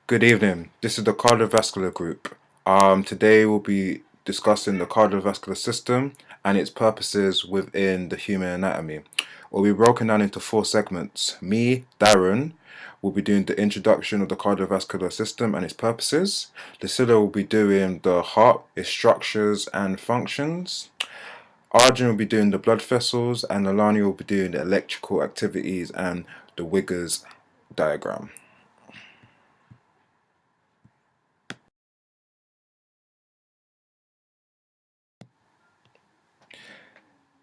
Good evening. This is the cardiovascular group. Today we'll be discussing the cardiovascular system and its purposes within the human anatomy. We'll be broken down into four segments. Me, Darren, will be doing the introduction of the cardiovascular system and its purposes. Lucilla will be doing the heart, its structures and functions. Arjun will be doing the blood vessels, and Alani will be doing the electrical activities and the Wiggers diagram.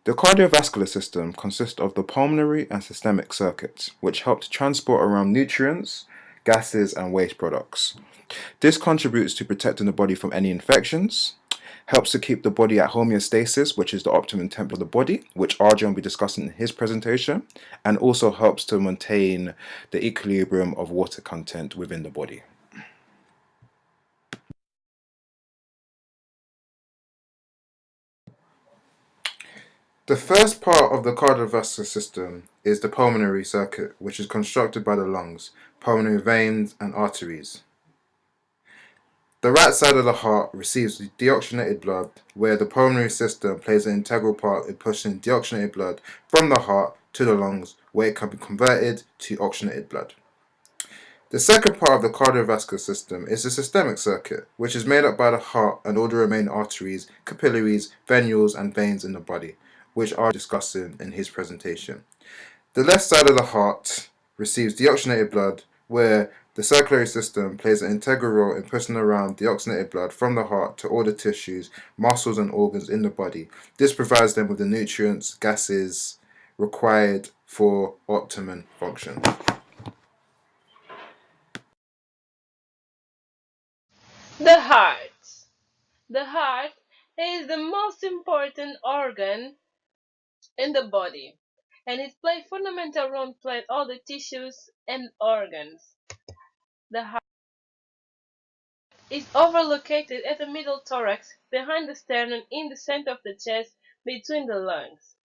The cardiovascular system consists of the pulmonary and systemic circuits, which help to transport around nutrients, gases, and waste products. This contributes to protecting the body from any infections, helps to keep the body at homeostasis, which is the optimum temperature of the body, which Arjun will be discussing in his presentation, and also helps to maintain the equilibrium of water content within the body. The first part of the cardiovascular system is the pulmonary circuit, which is constructed by the lungs, pulmonary veins, and arteries. The right side of the heart receives the deoxygenated blood, where the pulmonary system plays an integral part in pushing deoxygenated blood from the heart to the lungs, where it can be converted to oxygenated blood. The second part of the cardiovascular system is the systemic circuit, which is made up by the heart and all the remaining arteries, capillaries, venules, and veins in the body, which are discussing in his presentation. The left side of the heart receives deoxygenated blood, where the circulatory system plays an integral role in pushing around deoxygenated blood from the heart to all the tissues, muscles, and organs in the body. This provides them with the nutrients, gases required for optimum function. The heart. The heart is the most important organ in the body, and it plays fundamental role in playing all the tissues and organs. The heart is overlocated at the middle thorax, behind the sternum, in the center of the chest, between the lungs.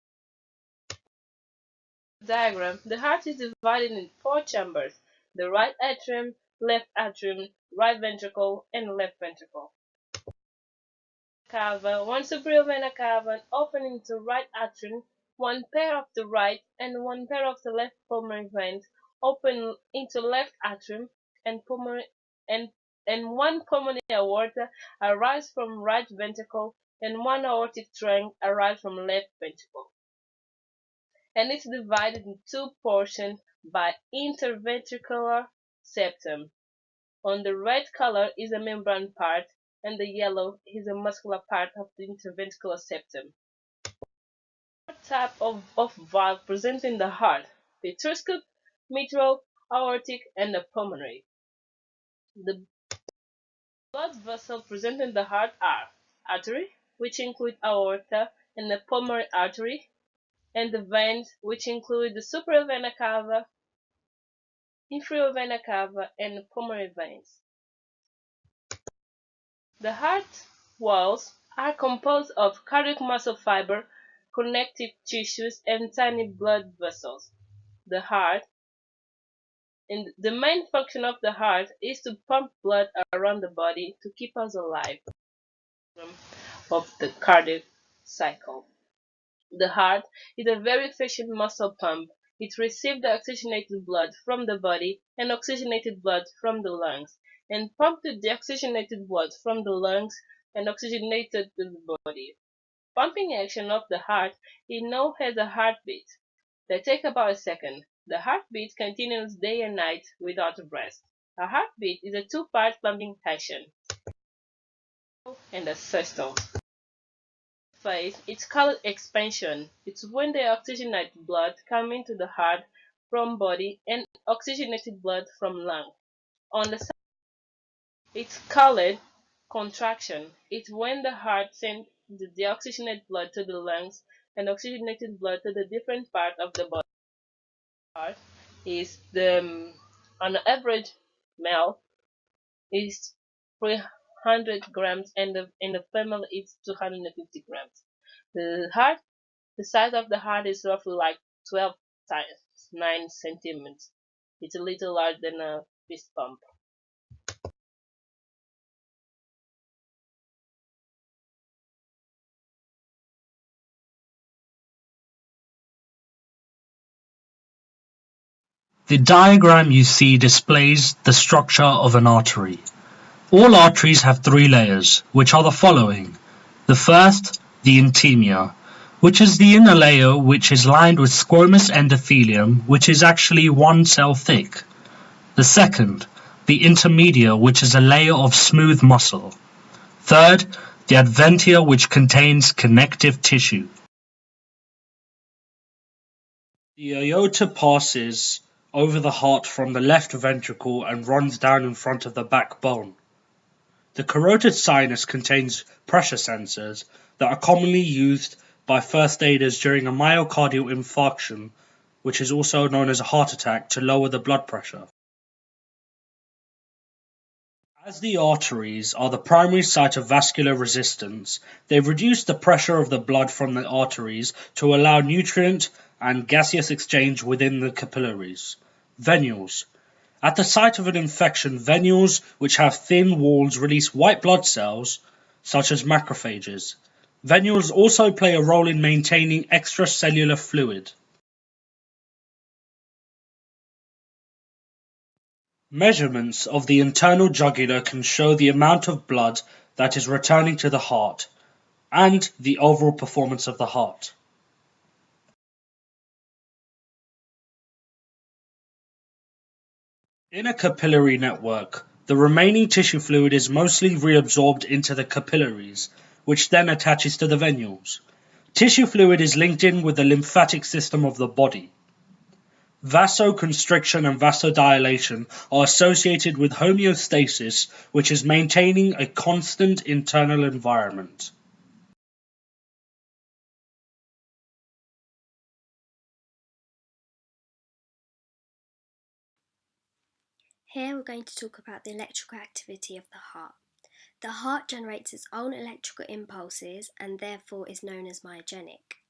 Diagram: the heart is divided in four chambers: the right atrium, right ventricle, and left ventricle. Cava, one superior vena cava, an opening into right atrium, one pair of the right and one pair of the left pulmonary veins open into left atrium, and pulmonary and and one pulmonary aorta arise from right ventricle, and one aortic trunk arise from left ventricle. And it's divided in two portions by interventricular septum. On the red color is the membrane part, and the yellow is the muscular part of the interventricular septum. What type of valve present in the heart? Petroscope, mitral, aortic, and the pulmonary. The blood vessels present in the heart are artery, which include aorta and the pulmonary artery, and the veins, which include the superior vena cava, inferior vena cava, and the pulmonary veins. The heart walls are composed of cardiac muscle fiber, connective tissues, and tiny blood vessels. The heart and the main function of the heart is to pump blood around the body to keep us alive. Of the cardiac cycle. The heart is a very efficient muscle pump. It receives the oxygenated blood from the body and oxygenated blood from the lungs, and pumps the deoxygenated blood from the lungs and oxygenated to the body. Pumping action of the heart is known as a heartbeat. They take about a second. The heartbeat continues day and night without a rest. A heartbeat is a two-part pumping action, and a systole phase. It's called expansion. It's when the oxygenated blood comes into the heart from body and oxygenated blood from lung. On the side, it's called contraction. It's when the heart sends the deoxygenated blood to the lungs and oxygenated blood to the different part of the body. Heart is on average male is 300 grams, and the female is 250 grams. The heart The size of the heart is roughly like 12 times 9 centimeters. It's a little larger than a fist pump. The diagram you see displays the structure of an artery. All arteries have three layers, which are the following. The first, the intima, which is the inner layer which is lined with squamous endothelium, which is actually one cell thick. The second, the intermedia, which is a layer of smooth muscle. Third, the adventia, which contains connective tissue. The aorta passes over the heart from the left ventricle and runs down in front of the backbone. The carotid sinus contains pressure sensors that are commonly used by first aiders during a myocardial infarction, which is also known as a heart attack, to lower the blood pressure. As the arteries are the primary site of vascular resistance, they reduce the pressure of the blood from the arteries to allow nutrient and gaseous exchange within the capillaries. Venules. At the site of an infection, venules which have thin walls release white blood cells, such as macrophages. Venules also play a role in maintaining extracellular fluid. Measurements of the internal jugular can show the amount of blood that is returning to the heart and the overall performance of the heart. In a capillary network, the remaining tissue fluid is mostly reabsorbed into the capillaries, which then attaches to the venules. Tissue fluid is linked in with the lymphatic system of the body. Vasoconstriction and vasodilation are associated with homeostasis, which is maintaining a constant internal environment. Here we're going to talk about the electrical activity of the heart. The heart generates its own electrical impulses and therefore is known as myogenic.